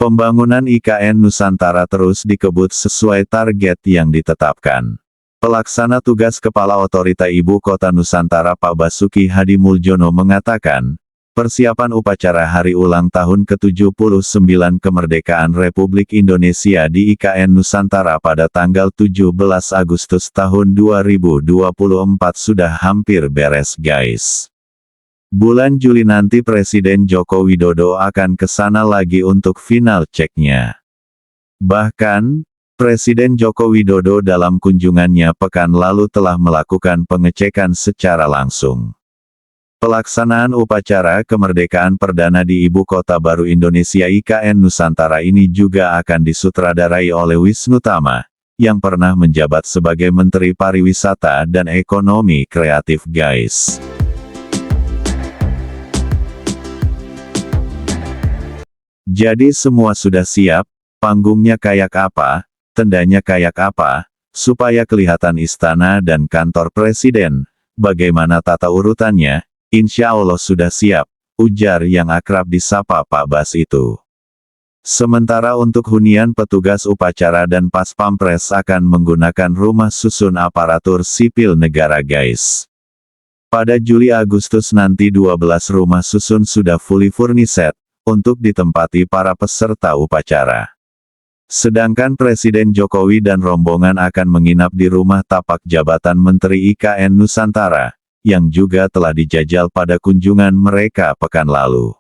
Pembangunan IKN Nusantara terus dikebut sesuai target yang ditetapkan. Pelaksana tugas Kepala Otorita Ibu Kota Nusantara Pak Basuki Hadi Muljono mengatakan, persiapan upacara hari ulang tahun ke-79 kemerdekaan Republik Indonesia di IKN Nusantara pada tanggal 17 Agustus tahun 2024 sudah hampir beres guys. Bulan Juli nanti Presiden Joko Widodo akan ke sana lagi untuk final ceknya. Bahkan, Presiden Joko Widodo dalam kunjungannya pekan lalu telah melakukan pengecekan secara langsung. Pelaksanaan upacara kemerdekaan perdana di Ibu Kota Baru Indonesia IKN Nusantara ini juga akan disutradarai oleh Wisnu Tama, yang pernah menjabat sebagai Menteri Pariwisata dan Ekonomi Kreatif guys. Jadi semua sudah siap, panggungnya kayak apa, tendanya kayak apa, supaya kelihatan istana dan kantor presiden, bagaimana tata urutannya, insya Allah sudah siap, ujar yang akrab disapa Pak Bas itu. Sementara untuk hunian petugas upacara dan pas pampres akan menggunakan rumah susun aparatur sipil negara guys. Pada Juli-Agustus nanti 12 rumah susun sudah fully furnished, untuk ditempati para peserta upacara. Sedangkan Presiden Jokowi dan rombongan akan menginap di rumah tapak jabatan Menteri IKN Nusantara, yang juga telah dijajal pada kunjungan mereka pekan lalu.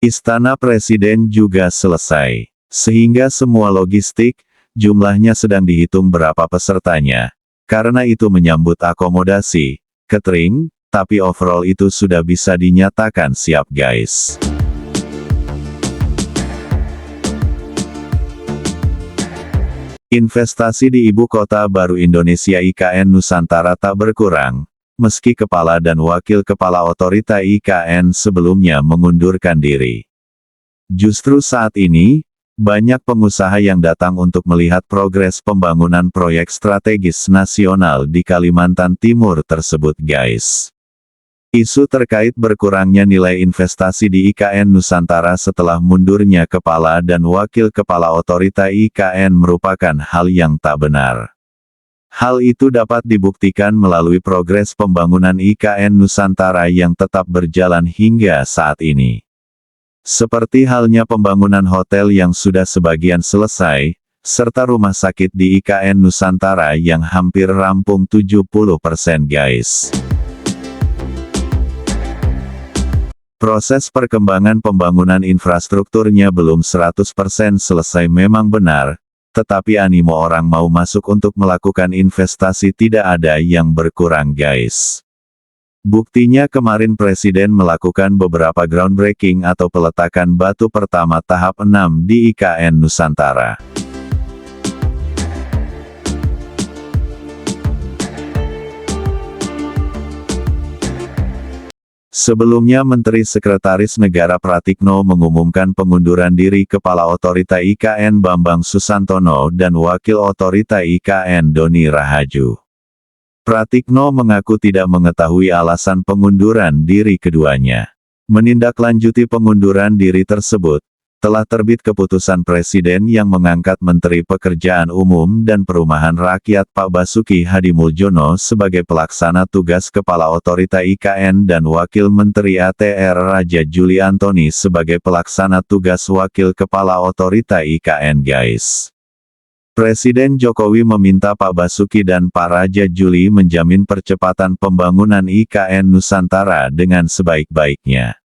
Istana Presiden juga selesai, sehingga semua logistik, jumlahnya sedang dihitung berapa pesertanya. Karena itu menyambut akomodasi, catering, tapi overall itu sudah bisa dinyatakan siap guys. Investasi di Ibu Kota Baru Indonesia IKN Nusantara tak berkurang, meski Kepala dan Wakil Kepala Otorita IKN sebelumnya mengundurkan diri. Justru saat ini, banyak pengusaha yang datang untuk melihat progres pembangunan proyek strategis nasional di Kalimantan Timur tersebut guys. Isu terkait berkurangnya nilai investasi di IKN Nusantara setelah mundurnya Kepala dan Wakil Kepala Otorita IKN merupakan hal yang tak benar. Hal itu dapat dibuktikan melalui progres pembangunan IKN Nusantara yang tetap berjalan hingga saat ini. Seperti halnya pembangunan hotel yang sudah sebagian selesai, serta rumah sakit di IKN Nusantara yang hampir rampung 70% guys. Proses perkembangan pembangunan infrastrukturnya belum 100% selesai memang benar, tetapi animo orang mau masuk untuk melakukan investasi tidak ada yang berkurang guys. Buktinya kemarin Presiden melakukan beberapa groundbreaking atau peletakan batu pertama tahap 6 di IKN Nusantara. Sebelumnya Menteri Sekretaris Negara Pratikno mengumumkan pengunduran diri Kepala Otorita IKN Bambang Susantono dan Wakil Otorita IKN Doni Rahaju. Pratikno mengaku tidak mengetahui alasan pengunduran diri keduanya. Menindaklanjuti pengunduran diri tersebut, telah terbit keputusan Presiden yang mengangkat Menteri Pekerjaan Umum dan Perumahan Rakyat Pak Basuki Hadi Muljono sebagai pelaksana tugas Kepala Otorita IKN dan Wakil Menteri ATR Raja Juli Antoni sebagai pelaksana tugas Wakil Kepala Otorita IKN guys. Presiden Jokowi meminta Pak Basuki dan Pak Raja Juli menjamin percepatan pembangunan IKN Nusantara dengan sebaik-baiknya.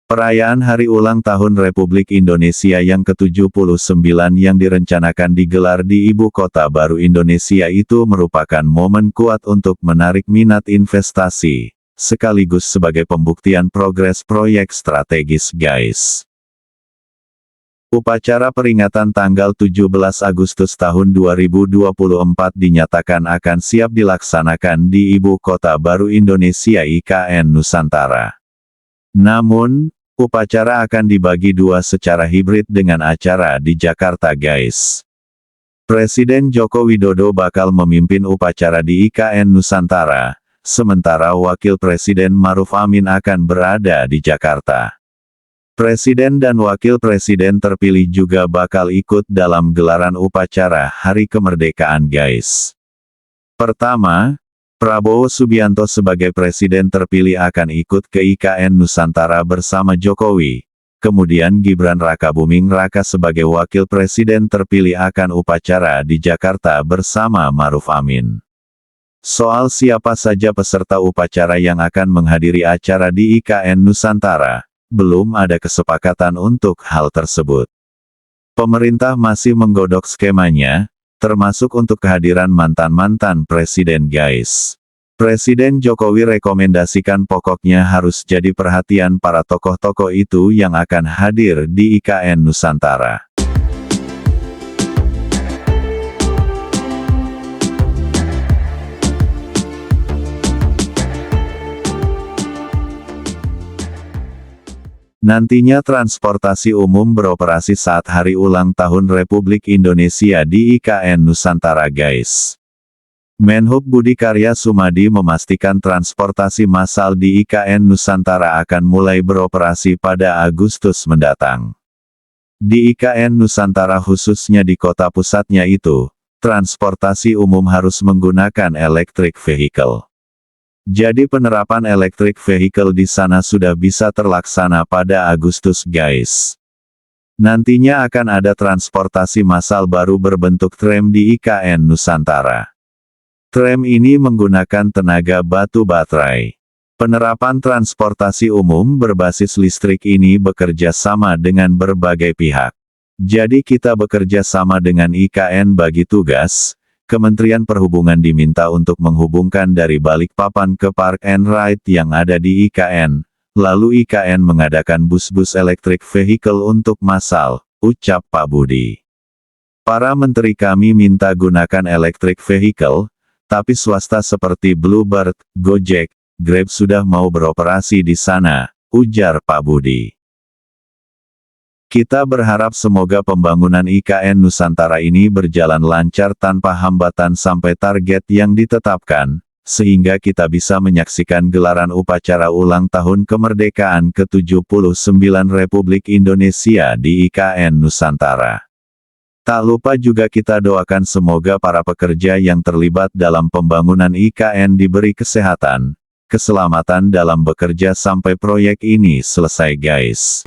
Perayaan Hari Ulang Tahun Republik Indonesia yang ke-79 yang direncanakan digelar di Ibu Kota Baru Indonesia itu merupakan momen kuat untuk menarik minat investasi, sekaligus sebagai pembuktian progres proyek strategis guys. Upacara peringatan tanggal 17 Agustus tahun 2024 dinyatakan akan siap dilaksanakan di Ibu Kota Baru Indonesia IKN Nusantara. Namun, upacara akan dibagi dua secara hibrid dengan acara di Jakarta guys. Presiden Joko Widodo bakal memimpin upacara di IKN Nusantara, sementara Wakil Presiden Maruf Amin akan berada di Jakarta. Presiden dan Wakil Presiden terpilih juga bakal ikut dalam gelaran upacara Hari Kemerdekaan guys. Pertama, Prabowo Subianto sebagai Presiden terpilih akan ikut ke IKN Nusantara bersama Jokowi. Kemudian Gibran Rakabuming Raka sebagai Wakil Presiden terpilih akan upacara di Jakarta bersama Maruf Amin. Soal siapa saja peserta upacara yang akan menghadiri acara di IKN Nusantara, belum ada kesepakatan untuk hal tersebut. Pemerintah masih menggodok skemanya, termasuk untuk kehadiran mantan-mantan presiden guys. Presiden Jokowi rekomendasikan pokoknya harus jadi perhatian para tokoh-tokoh itu yang akan hadir di IKN Nusantara. Nantinya transportasi umum beroperasi saat hari ulang tahun Republik Indonesia di IKN Nusantara guys. Menhub Budi Karya Sumadi memastikan transportasi massal di IKN Nusantara akan mulai beroperasi pada Agustus mendatang. Di IKN Nusantara khususnya di kota pusatnya itu, transportasi umum harus menggunakan electric vehicle. Jadi penerapan electric vehicle di sana sudah bisa terlaksana pada Agustus guys. Nantinya akan ada transportasi massal baru berbentuk tram di IKN Nusantara. Tram ini menggunakan tenaga batu baterai. Penerapan transportasi umum berbasis listrik ini bekerja sama dengan berbagai pihak. Jadi kita bekerja sama dengan IKN bagi tugas. Kementerian Perhubungan diminta untuk menghubungkan dari Balikpapan ke Park and Ride yang ada di IKN, lalu IKN mengadakan bus-bus electric vehicle untuk massal, ucap Pak Budi. Para menteri kami minta gunakan electric vehicle, tapi swasta seperti Bluebird, Gojek, Grab sudah mau beroperasi di sana, ujar Pak Budi. Kita berharap semoga pembangunan IKN Nusantara ini berjalan lancar tanpa hambatan sampai target yang ditetapkan, sehingga kita bisa menyaksikan gelaran upacara ulang tahun kemerdekaan ke-79 Republik Indonesia di IKN Nusantara. Tak lupa juga kita doakan semoga para pekerja yang terlibat dalam pembangunan IKN diberi kesehatan, keselamatan dalam bekerja sampai proyek ini selesai guys.